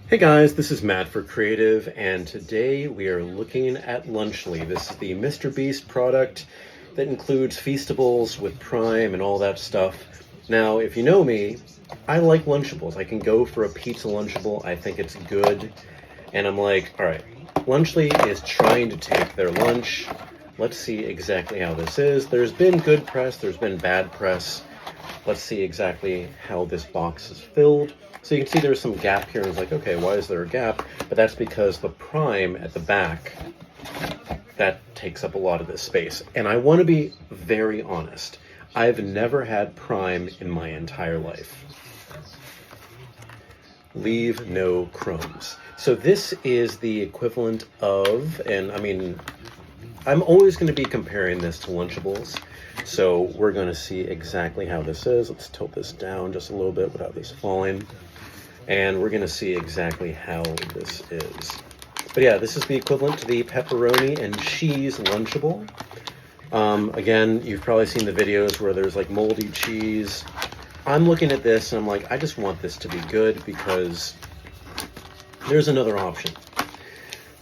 Hey guys, this is Matt for Creative, and today we are looking at Lunchly. This is the Mr. Beast product that includes Feastables with Prime and all that stuff. Now, if you know me, I like Lunchables. I can go for a pizza Lunchable. I think it's good. And I'm like, all right, Lunchly is trying to take their lunch. Let's see exactly how this is. There's been good press, there's been bad press. Let's see exactly how this box is filled. So you can see there's some gap here. I was like, okay, why is there a gap? But that's because the Prime at the back, that takes up a lot of this space. And I want to be very honest. I've never had Prime in my entire life. Leave no crumbs. So this is the equivalent of, and I mean, I'm always going to be comparing this to Lunchables. So we're going to see exactly how this is. Let's tilt this down just a little bit without this falling. And we're going to see exactly how this is. But yeah, this is the equivalent to the pepperoni and cheese Lunchable. Again, you've probably seen the videos where there's like moldy cheese. I'm looking at this and I'm like, I just want this to be good because there's another option.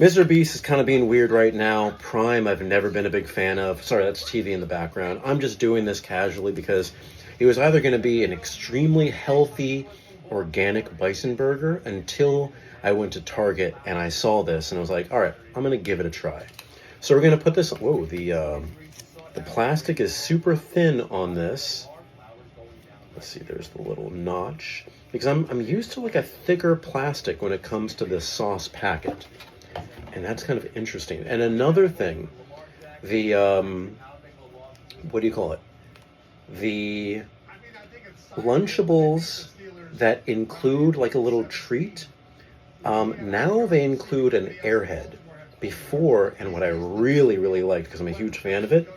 Mr. Beast is kind of being weird right now. Prime, I've never been a big fan of. Sorry, that's TV in the background. I'm just doing this casually because it was either going to be an extremely healthy, organic bison burger until I went to Target and I saw this and I was like, all right, I'm going to give it a try. So we're going to put this, whoa, the plastic is super thin on this. Let's see, there's the little notch. Because I'm used to like a thicker plastic when it comes to this sauce packet. And that's kind of interesting. And another thing, the, what do you call it? The Lunchables that include like a little treat, now they include an airhead. Before, and what I really, really liked, because I'm a huge fan of it,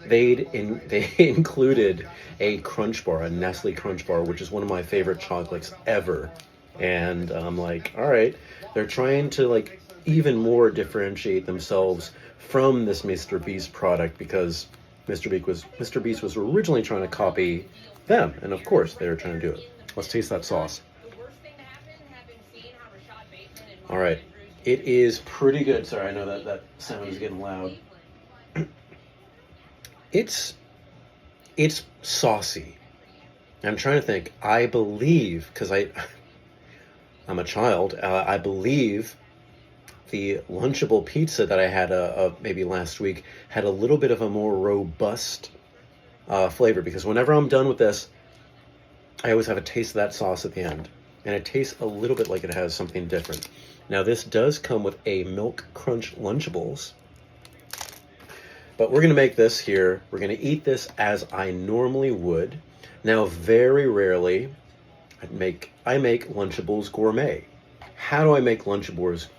they included a Crunch Bar, a Nestle Crunch Bar, which is one of my favorite chocolates ever. And I'm like, all right, they're trying to like even more differentiate themselves from this Mr. Beast product because Mr. Beast was originally trying to copy them, and of course they were trying to do it. Let's taste that sauce. All right, it is pretty good. Sorry, I know that sound is getting loud. It's saucy. I'm trying to think. I believe, because I'm a child, I believe the Lunchable pizza that I had maybe last week had a little bit of a more robust flavor, because whenever I'm done with this, I always have a taste of that sauce at the end. And it tastes a little bit like it has something different. Now this does come with a Milk Crunch Lunchables. But we're going to make this here. We're going to eat this as I normally would. Now very rarely I make Lunchables gourmet. How do I make Lunchables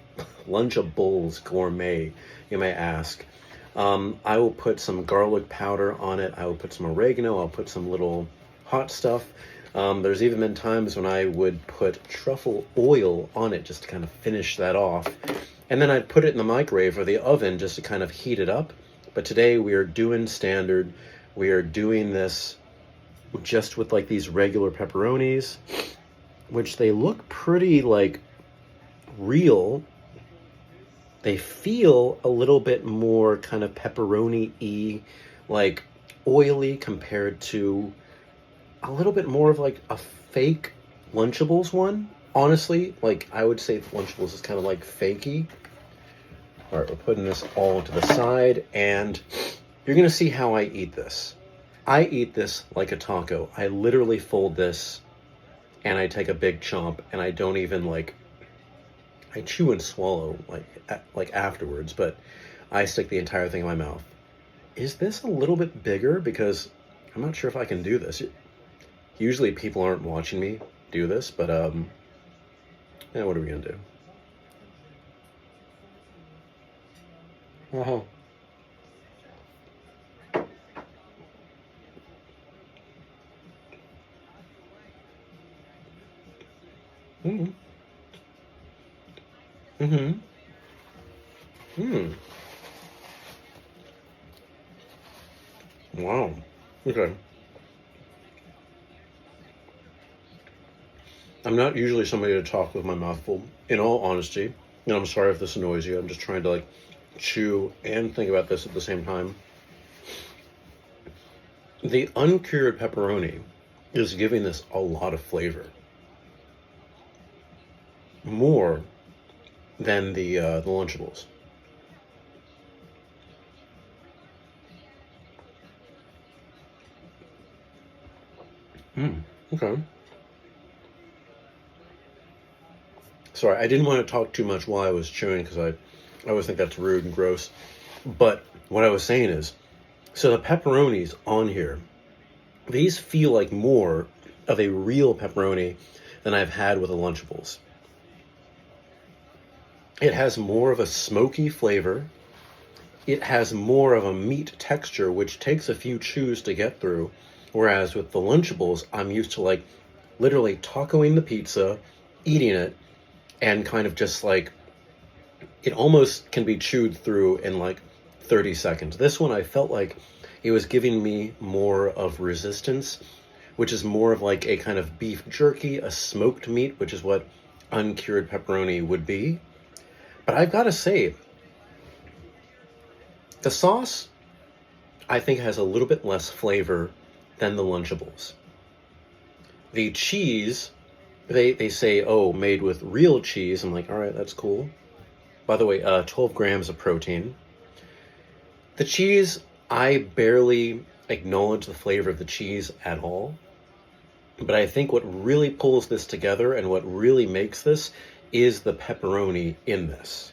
gourmet, you may ask? I will put some garlic powder on it. I will put some oregano. I'll put some little hot stuff. There's even been times when I would put truffle oil on it just to kind of finish that off. And then I'd put it in the microwave or the oven just to kind of heat it up. But today we are doing standard. We are doing this just with like these regular pepperonis, which they look pretty like real. They feel a little bit more kind of pepperoni-y, like oily compared to a little bit more of like a fake Lunchables one. Honestly, like I would say Lunchables is kind of like fakey. All right, we're putting this all to the side, and you're going to see how I eat this. I eat this like a taco. I literally fold this, and I take a big chomp, and I don't even like, I chew and swallow like afterwards, but I stick the entire thing in my mouth. Is this a little bit bigger? Because I'm not sure if I can do this. Usually people aren't watching me do this, but yeah, what are we going to do? Uh-huh. Mm-hmm. Mm-hmm. Hmm. Wow. Okay. I'm not usually somebody to talk with my mouth full, in all honesty. And I'm sorry if this annoys you. I'm just trying to like chew and think about this at the same time. The uncured pepperoni is giving this a lot of flavor. More than the Lunchables. Okay. Sorry, I didn't want to talk too much while I was chewing because I always think that's rude and gross. But what I was saying is, so the pepperonis on here, these feel like more of a real pepperoni than I've had with the Lunchables. It has more of a smoky flavor. It has more of a meat texture, which takes a few chews to get through. Whereas with the Lunchables, I'm used to like literally tacoing the pizza, eating it, and kind of just like, it almost can be chewed through in like 30 seconds. This one, I felt like it was giving me more of resistance, which is more of like a kind of beef jerky, a smoked meat, which is what uncured pepperoni would be. But I've got to say, the sauce, I think, has a little bit less flavor than the Lunchables. The cheese, they say, oh, made with real cheese. I'm like, all right, that's cool. By the way, 12 grams of protein. The cheese, I barely acknowledge the flavor of the cheese at all. But I think what really pulls this together and what really makes this is the pepperoni in this.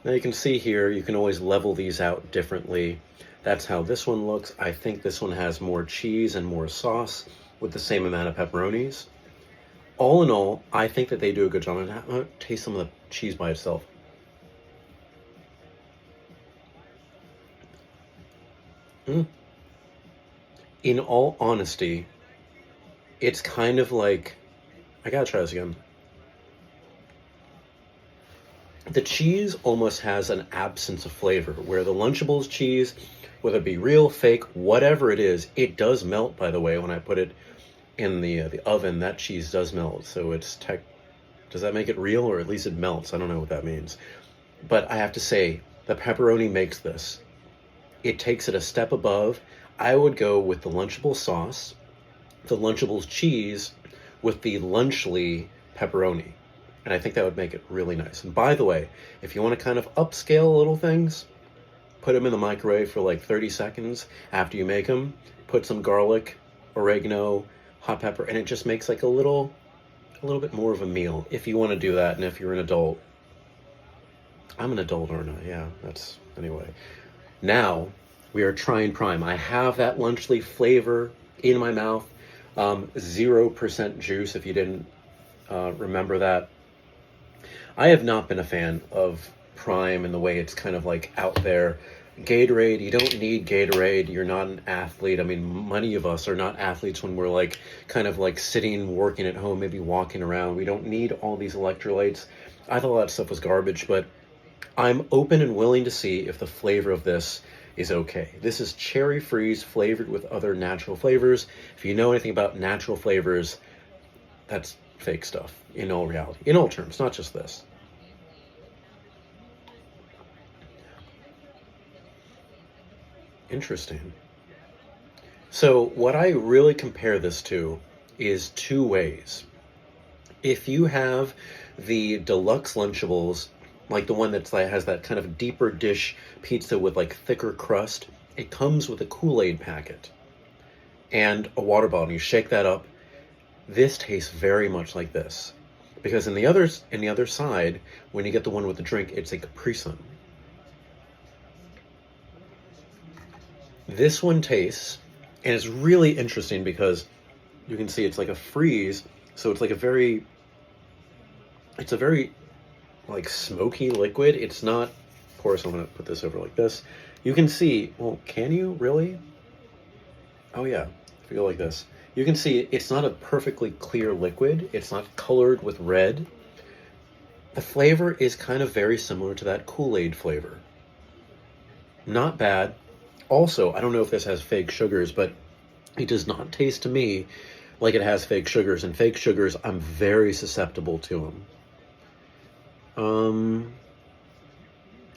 Now you can see here, you can always level these out differently. That's how this one looks. I think this one has more cheese and more sauce with the same amount of pepperonis. All in all, I think that they do a good job. I'm going to taste some of the cheese by itself. In all honesty, it's kind of like, I gotta try this again. The cheese almost has an absence of flavor, where the Lunchables cheese, whether it be real, fake, whatever it is, it does melt, by the way, when I put it in the oven. That cheese does melt, so it's does that make it real, or at least it melts? I don't know what that means. But I have to say, the pepperoni makes this. It takes it a step above. I would go with the Lunchable sauce, the Lunchables cheese, with the Lunchly pepperoni. And I think that would make it really nice. And by the way, if you want to kind of upscale little things, put them in the microwave for like 30 seconds after you make them. Put some garlic, oregano, hot pepper, and it just makes like a little bit more of a meal if you want to do that. And if you're an adult, I'm an adult, aren't I? Yeah, that's, anyway. Now we are trying Prime. I have that Lunchly flavor in my mouth. 0% juice, if you didn't remember that. I have not been a fan of Prime and the way it's kind of like out there. Gatorade, you don't need Gatorade. You're not an athlete. I mean, many of us are not athletes when we're like kind of like sitting, working at home, maybe walking around. We don't need all these electrolytes. I thought that stuff was garbage, but I'm open and willing to see if the flavor of this is okay. This is cherry freeze flavored with other natural flavors. If you know anything about natural flavors, that's fake stuff in all reality, in all terms, not just this. Interesting. So what I really compare this to is two ways. If you have the deluxe Lunchables, like the one that's like has that kind of deeper dish pizza with like thicker crust, it comes with a Kool-Aid packet and a water bottle. You shake that up. This tastes very much like this, because in the other side, when you get the one with the drink, it's a Capri Sun. This one tastes, and it's really interesting because you can see it's like a freeze, so it's like a very like smoky liquid. It's not, of course, I'm gonna put this over like this. You can see, well, can you really? Oh yeah, if you go like this, you can see it's not a perfectly clear liquid. It's not colored with red. The flavor is kind of very similar to that Kool-Aid flavor. Not bad. Also, I don't know if this has fake sugars, but it does not taste to me like it has fake sugars, and fake sugars, I'm very susceptible to them.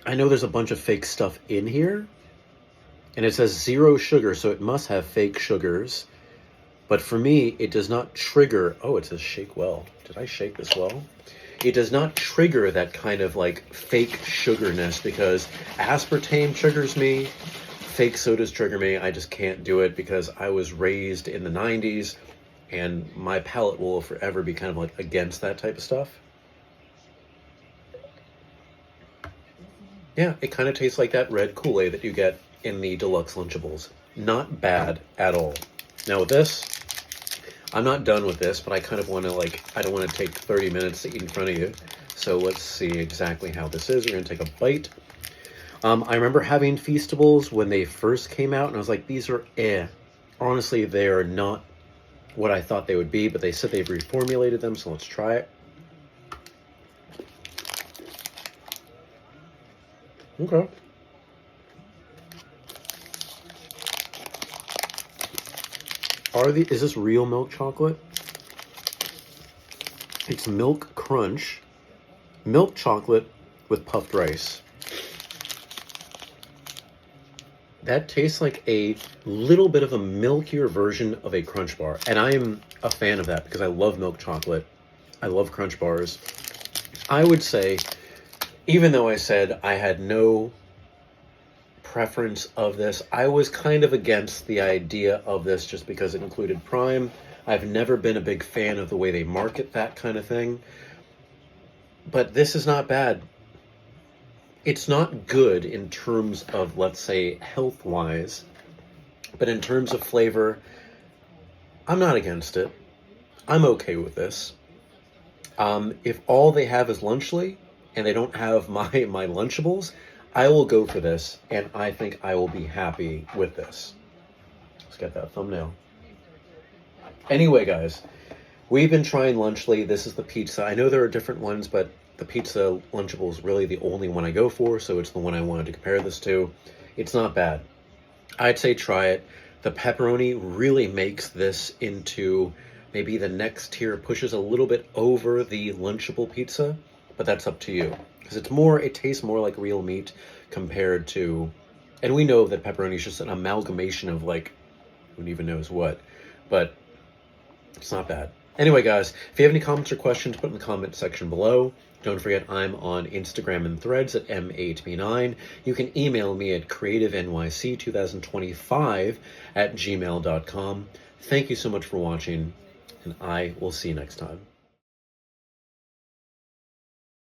I know there's a bunch of fake stuff in here, and it says 0 sugar, so it must have fake sugars. But for me, it does not trigger... Oh, it says shake well. Did I shake this well? It does not trigger that kind of like fake sugarness, because aspartame triggers me, fake sodas trigger me. I just can't do it because I was raised in the 90s, and my palate will forever be kind of like against that type of stuff. Yeah, it kind of tastes like that red Kool-Aid that you get in the deluxe Lunchables. Not bad at all. Now with this, I'm not done with this, but I kind of want to I don't want to take 30 minutes to eat in front of you. So let's see exactly how this is. We're going to take a bite. I remember having Feastables when they first came out, and I was like, these are Honestly, they are not what I thought they would be, but they said they've reformulated them, so let's try it. Okay. Is this real milk chocolate? It's Milk Crunch, milk chocolate with puffed rice. That tastes like a little bit of a milkier version of a Crunch Bar. And I am a fan of that because I love milk chocolate. I love Crunch Bars. I would say, even though I said I had no preference of this, I was kind of against the idea of this just because it included Prime. I've never been a big fan of the way they market that kind of thing. But this is not bad. It's not good in terms of, let's say, health-wise. But in terms of flavor, I'm not against it. I'm okay with this. If all they have is Lunchly, and they don't have my Lunchables, I will go for this, and I think I will be happy with this. Let's get that thumbnail. Anyway, guys, we've been trying Lunchly. This is the pizza. I know there are different ones, but the pizza Lunchable is really the only one I go for, so it's the one I wanted to compare this to. It's not bad. I'd say try it. The pepperoni really makes this into maybe the next tier, pushes a little bit over the Lunchable pizza, but that's up to you. Because it tastes more like real meat compared to, and we know that pepperoni is just an amalgamation of who even knows what, but it's not bad. Anyway, guys, if you have any comments or questions, put in the comment section below. Don't forget, I'm on Instagram and Threads at M8B9. You can email me at creativenyc2025@gmail.com. Thank you so much for watching, and I will see you next time.